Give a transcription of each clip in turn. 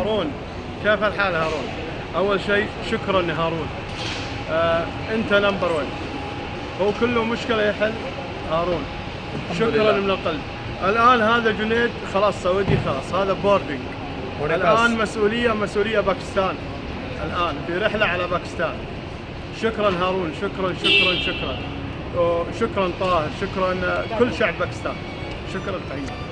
هارون، كيف الحال هارون؟ أول شيء شكرا يا هارون. أنت نمبر 1. هو كله مشكلة يحل هارون. شكرا من القلب. الآن هذا جنيد خلاص سعودي، خلاص هذا بوردنج. الآن مسؤولية باكستان. الآن في رحلة على باكستان. شكرا هارون، شكرا شكرا شكرا. وشكرا طاهر، شكرا كل شعب باكستان. شكرا حقيقي.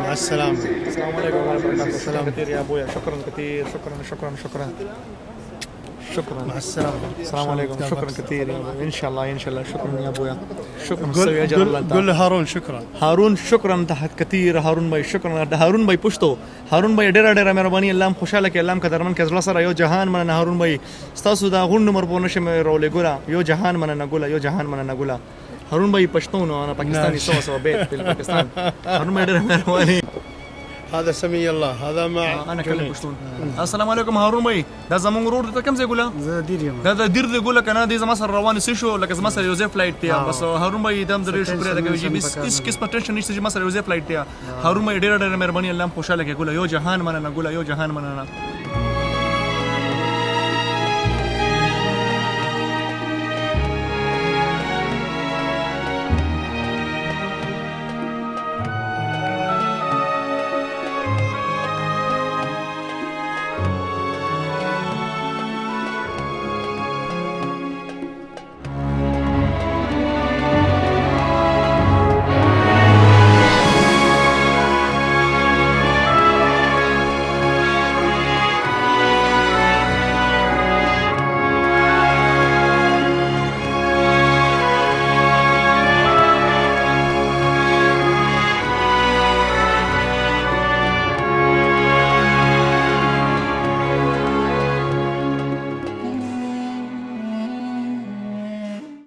مع السلامة. السلام عليكم ورحمة الله وبركاته. شكرا كثير يا ابويا، شكرا كثير، شكرا. مع السلامة. السلام عليكم، شكرا كثير يا ابويا. ان شاء الله شكرا يا ابويا. شكرا. قول له هارون شكرا. هارون شکرا ته کثیر هارون بھائی شکرا هارون بھائی پښتو هارون بھائی ډېر مهرباني الله خوشاله کې الله قدرمن کې زړه سره یو جهان مننه هارون بھائی ستاسو دا غون نمبر په نشه مې رولې ګولا یو جهان مننه ګولا هارون بھائی پښتو نو انا پاکستاني سو بيت في باکستان هارون بھائی ډېر مهرباني. هذا سمي الله، هذا مع انا كلم پښتون. السلام علیکم هارون بھائی دا زمون ورور ته کوم ځای ګولا دا دیر دی ګولا کنه دې زما سره روان سې شو لکه زما سره یو ځای فلایټ دی بس هارون بھائی دم درې شکر ادا کوي چې اس کس پټنشن نشته چې ما سره یو ځای فلایټ دی. هارون بھائی ډېر مهرباني الله خوشاله کې ګولا یو جهان مننه